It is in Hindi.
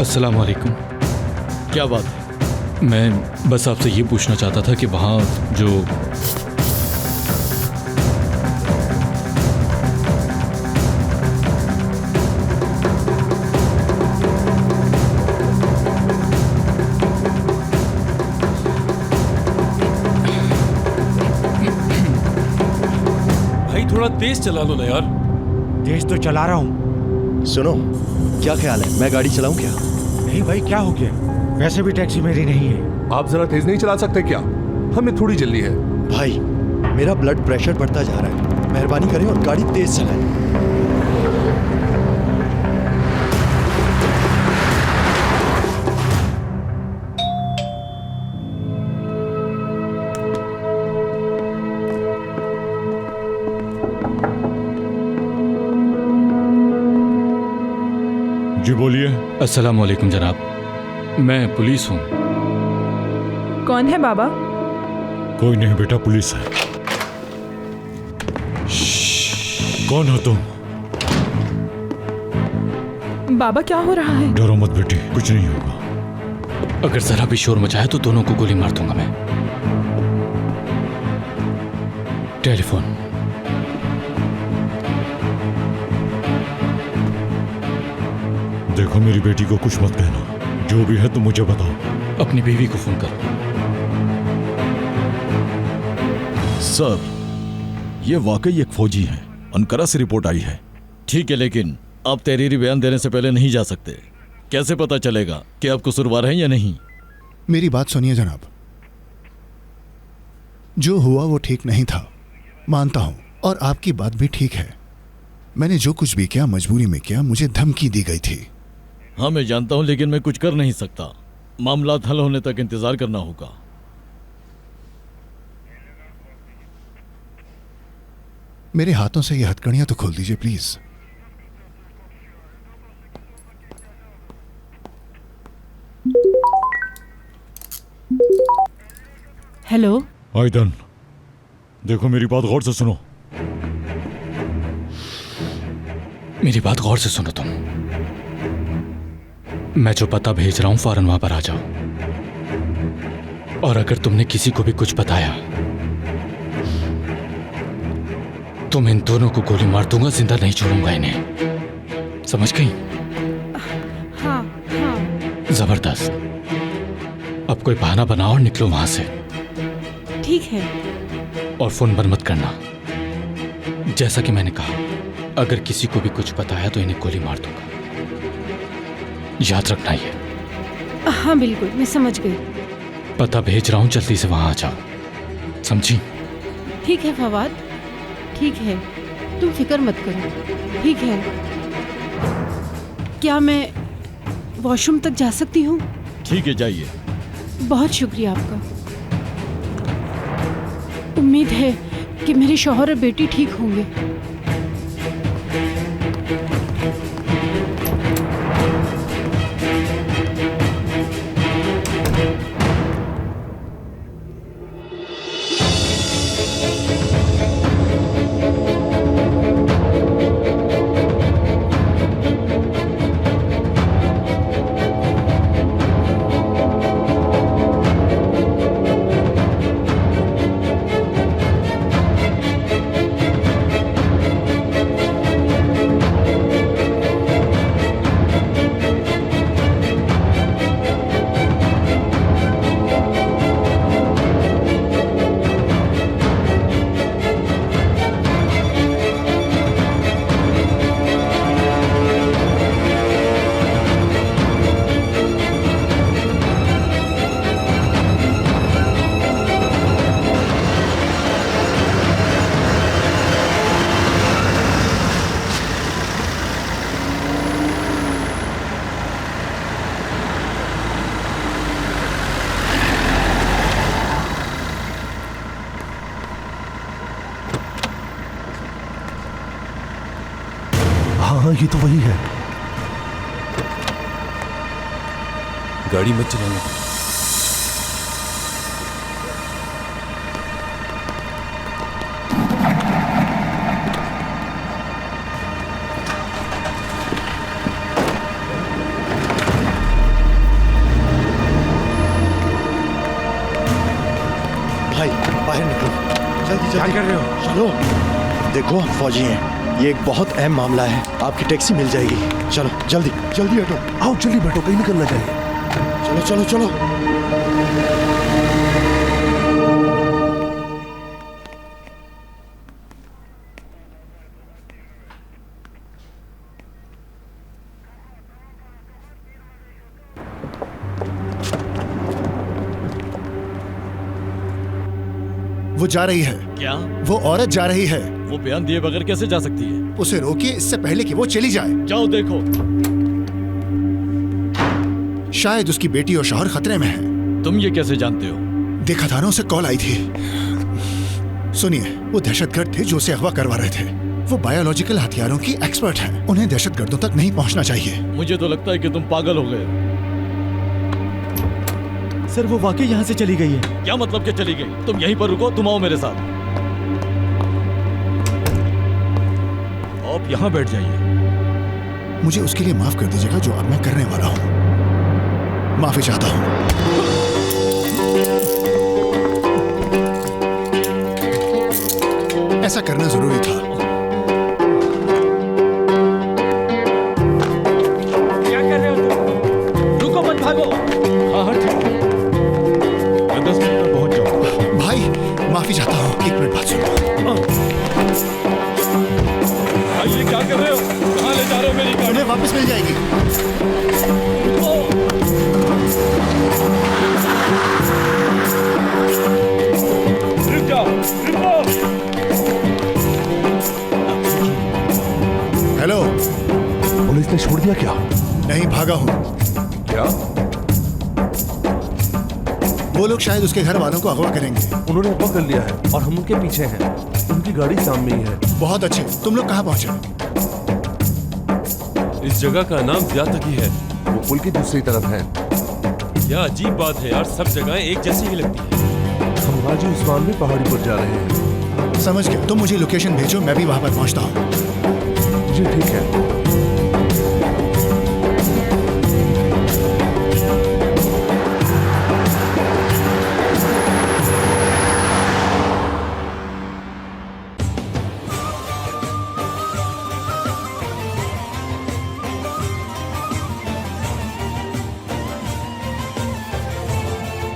अस्सलाम वालेकुम। क्या बात है? मैं बस आपसे ये पूछना चाहता था कि वहाँ जो भाई थोड़ा तेज चला लो ना यार। तेज तो चला रहा हूँ। सुनो, क्या ख्याल है, मैं गाड़ी चलाऊं क्या? नहीं भाई, क्या हो गया? वैसे भी टैक्सी मेरी नहीं है। आप जरा तेज नहीं चला सकते क्या? हमें थोड़ी जल्दी है। भाई, मेरा ब्लड प्रेशर बढ़ता जा रहा है, मेहरबानी करें और गाड़ी तेज चलाएं। जी बोलिए। अस्सलाम वालेकुम जनाब, मैं पुलिस हूँ। कौन है बाबा? कोई नहीं बेटा, पुलिस है। कौन हो तुम? बाबा क्या हो रहा है? डरो मत बेटी, कुछ नहीं होगा। अगर जरा भी शोर मचाया तो दोनों को गोली मार दूंगा मैं। टेलीफोन। देखो, मेरी बेटी को कुछ मत कहना, जो भी है तुम मुझे बताओ। अपनी बीवी को फोन करो। सर, ये वाकई एक फौजी हैं। अनकरा से रिपोर्ट आई है। ठीक है, लेकिन आप तहरीरी बयान देने से पहले नहीं जा सकते। कैसे पता चलेगा कि आप कसूरवार हैं या नहीं? मेरी बात सुनिए जनाब, जो हुआ वो ठीक नहीं था, मानता हूं, और आपकी बात भी ठीक है। मैंने जो कुछ भी किया मजबूरी में किया, मुझे धमकी दी गई थी। हाँ, मैं जानता हूं, लेकिन मैं कुछ कर नहीं सकता। मामला हल होने तक इंतजार करना होगा। मेरे हाथों से ये हथकड़ियां तो खोल दीजिए प्लीज। हेलो। आयदन, देखो मेरी बात गौर से सुनो। मेरी बात गौर से सुनो तुम। मैं जो पता भेज रहा हूं फौरन वहां पर आ जाओ। और अगर तुमने किसी को भी कुछ बताया तो मैं इन दोनों को गोली मार दूंगा, जिंदा नहीं छोड़ूंगा इन्हें। समझ गई? हाँ हाँ। जबरदस्त। अब कोई बहाना बनाओ और निकलो वहां से। ठीक है। और फोन बंद मत करना। जैसा कि मैंने कहा, अगर किसी को भी कुछ बताया तो इन्हें गोली मार दूंगा, याद रखना ये। हाँ बिल्कुल, मैं समझ गई। पता भेज रहा हूं, जल्दी से वहां आ जाओ, समझी? ठीक है फवाद, ठीक है, तुम फिक्र मत करो। ठीक है, क्या मैं वॉशरूम तक जा सकती हूँ? ठीक है, जाइए। बहुत शुक्रिया आपका। उम्मीद है कि मेरे शौहर और बेटी ठीक होंगे। हाँ, ये तो वही है। गाड़ी मत चलाना। क्या कर रहे हो? चलो। देखो हम फौजी हैं, ये एक बहुत अहम मामला है। आपकी टैक्सी मिल जाएगी। चलो जल्दी जल्दी हटो। आओ जल्दी बैठो, कहीं निकलना चाहिए। चलो चलो चलो। वो जा रही है। क्या? वो औरत जा रही है। वो बयान दिए बगैर कैसे जा सकती है? उसे रोकिए इससे पहले कि वो चली जाए। जाओ देखो। शायद उसकी बेटी और शौहर खतरे में है। तुम ये कैसे जानते हो? देखा थानों से कॉल आई थी। सुनिए, वो दहशतगर्द थे जो उसे अगवा करवा रहे थे। वो बायोलॉजिकल हथियारों की एक्सपर्ट हैं। उन्हें दहशतगर्दों तक नहीं पहुंचना चाहिए। मुझे तो लगता है कि तुम पागल हो गए हो। सर वो वाकई यहाँ से चली गई है। क्या मतलब कि चली गई? तुम यहीं पर रुको, तुम आओ मेरे साथ। आप यहाँ बैठ जाइए। मुझे उसके लिए माफ कर दीजिएगा जो अब मैं करने वाला हूँ। माफी चाहता हूँ। ऐसा करना जरूरी था। क्या कर रहे हो तुम? रुको मत भागो। हाँ हाँ ठीक है, मैं 10 मिनट में पहुंच जाऊंगा। भाई माफी चाहता हूँ, 1 मिनट बात सुनो। भाई ये क्या कर रहे हो? कहाँ ले जा रहे हो मेरी गाड़ी? उन्हें वापस मिल जाएगी। रुक जाओ, रुको। हेलो। पुलिस ने छोड़ दिया क्या? नहीं, भागा हूँ। क्या? वो लोग शायद उसके घर वालों को अगवा करेंगे। उन्होंने अगवा कर लिया है और हम उनके पीछे हैं। उनकी गाड़ी सामने ही है। बहुत अच्छे। तुम लोग कहाँ पहुंचे? इस जगह का नाम ज्यातकी है। वो पुल की दूसरी तरफ है। क्या अजीब बात है यार, सब जगहें एक जैसी ही लगती है। हम गाजी उस्मान में पहाड़ी पर जा रहे हैं। समझ गया। तुम मुझे लोकेशन भेजो, मैं भी वहां पर पहुंचता हूँ। जी ठीक है।